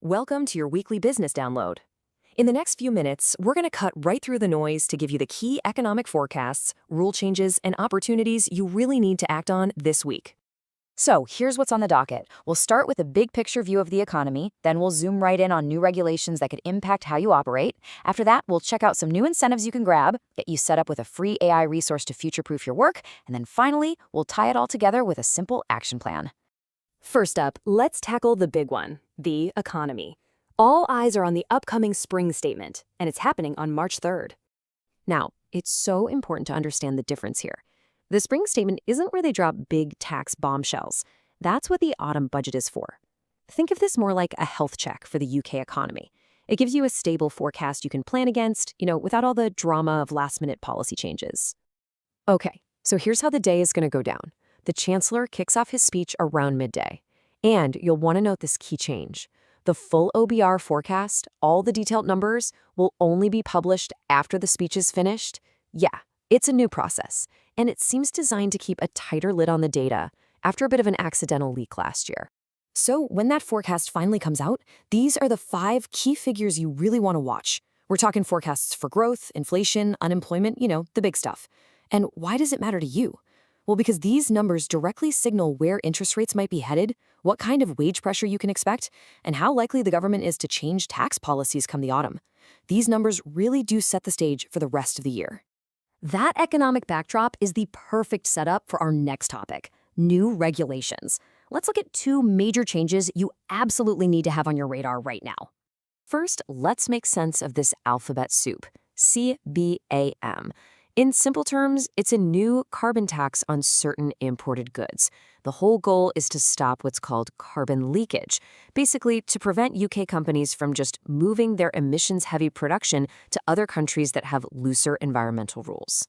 Welcome to your weekly business download. In the next few minutes, we're going to cut right through the noise to give you the key economic forecasts, rule changes, and opportunities you really need to act on this week. So here's what's on the docket. We'll start with a big picture view of the economy, then we'll zoom right in on new regulations that could impact how you operate. After that, we'll check out some new incentives you can grab, get you set up with a free AI resource to future-proof your work, and then finally, we'll tie it all together with a simple action plan. First up, let's tackle the big one, the economy. All eyes are on the upcoming spring statement, and it's happening on March 3rd. Now, it's so important to understand the difference here. The spring statement isn't where they drop big tax bombshells. That's what the autumn budget is for. Think of this more like a health check for the UK economy. It gives you a stable forecast you can plan against, without all the drama of last-minute policy changes. Okay, so here's how the day is going to go down. The Chancellor kicks off his speech around midday. And you'll want to note this key change. The full OBR forecast, all the detailed numbers, will only be published after the speech is finished. Yeah, it's a new process, and it seems designed to keep a tighter lid on the data after a bit of an accidental leak last year. So when that forecast finally comes out, these are the 5 key figures you really want to watch. We're talking forecasts for growth, inflation, unemployment, the big stuff. And why does it matter to you? Well, because these numbers directly signal where interest rates might be headed, what kind of wage pressure you can expect, and how likely the government is to change tax policies come the autumn. These numbers really do set the stage for the rest of the year. That economic backdrop is the perfect setup for our next topic, new regulations. Let's look at 2 major changes you absolutely need to have on your radar right now. First, let's make sense of this alphabet soup, CBAM. In simple terms, it's a new carbon tax on certain imported goods. The whole goal is to stop what's called carbon leakage, basically to prevent UK companies from just moving their emissions-heavy production to other countries that have looser environmental rules.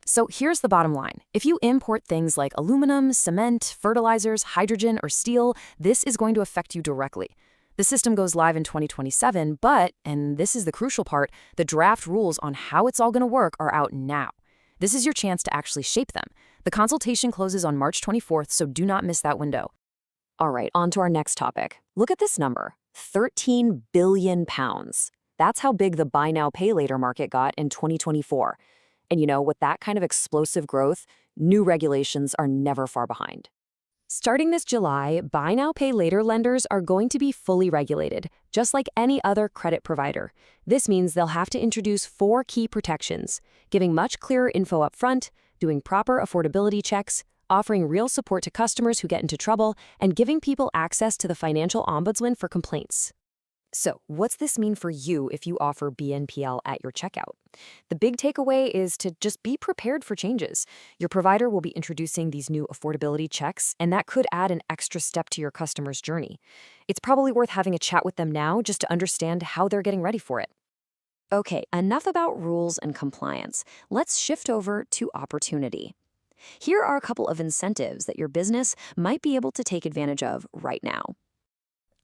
So here's the bottom line. If you import things like aluminum, cement, fertilizers, hydrogen, or steel, this is going to affect you directly. The system goes live in 2027, but, and this is the crucial part, the draft rules on how it's all going to work are out now. This is your chance to actually shape them. The consultation closes on March 24th, so do not miss that window. All right, on to our next topic. Look at this number, £13 billion. That's how big the buy now, pay later market got in 2024. And with that kind of explosive growth, new regulations are never far behind. Starting this July, buy now, pay later lenders are going to be fully regulated, just like any other credit provider. This means they'll have to introduce 4 key protections, giving much clearer info up front, doing proper affordability checks, offering real support to customers who get into trouble, and giving people access to the financial ombudsman for complaints. So, what's this mean for you if you offer BNPL at your checkout? The big takeaway is to just be prepared for changes. Your provider will be introducing these new affordability checks, and that could add an extra step to your customer's journey. It's probably worth having a chat with them now just to understand how they're getting ready for it. Okay, enough about rules and compliance. Let's shift over to opportunity. Here are a couple of incentives that your business might be able to take advantage of right now.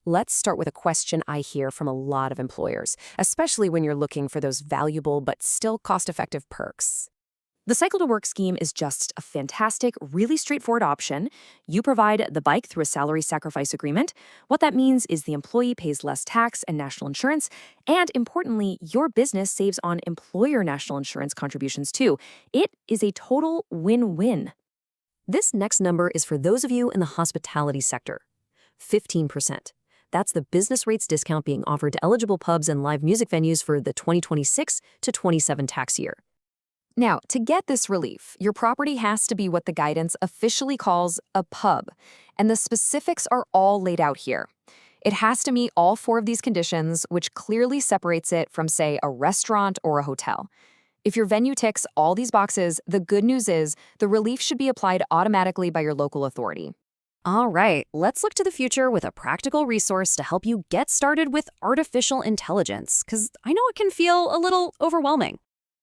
Let's start with a question I hear from a lot of employers, especially when you're looking for those valuable but still cost-effective perks. The Cycle to Work scheme is just a fantastic, really straightforward option. You provide the bike through a salary sacrifice agreement. What that means is the employee pays less tax and national insurance, and importantly, your business saves on employer national insurance contributions too. It is a total win-win. This next number is for those of you in the hospitality sector, 15%. That's the business rates discount being offered to eligible pubs and live music venues for the 2026 to 27 tax year. Now, to get this relief, your property has to be what the guidance officially calls a pub, and the specifics are all laid out here. It has to meet all 4 of these conditions, which clearly separates it from, say, a restaurant or a hotel. If your venue ticks all these boxes, the good news is the relief should be applied automatically by your local authority. All right, let's look to the future with a practical resource to help you get started with artificial intelligence, because I know it can feel a little overwhelming.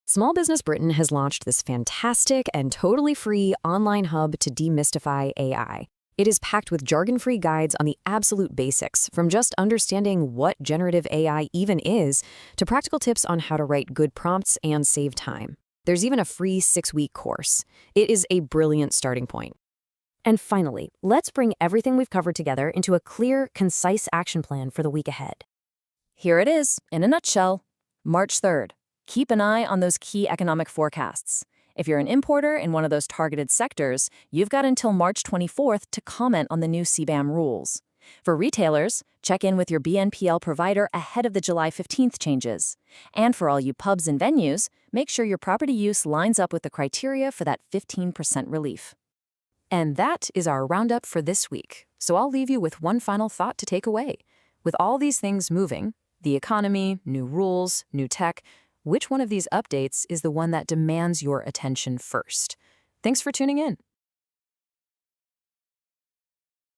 Small Business Britain has launched this fantastic and totally free online hub to demystify AI. It is packed with jargon-free guides on the absolute basics, from just understanding what generative AI even is, to practical tips on how to write good prompts and save time. There's even a free 6-week course. It is a brilliant starting point. And finally, let's bring everything we've covered together into a clear, concise action plan for the week ahead. Here it is, in a nutshell. March 3rd. Keep an eye on those key economic forecasts. If you're an importer in one of those targeted sectors, you've got until March 24th to comment on the new CBAM rules. For retailers, check in with your BNPL provider ahead of the July 15th changes. And for all you pubs and venues, make sure your property use lines up with the criteria for that 15% relief. And that is our roundup for this week. So I'll leave you with one final thought to take away. With all these things moving, the economy, new rules, new tech, which one of these updates is the one that demands your attention first? Thanks for tuning in.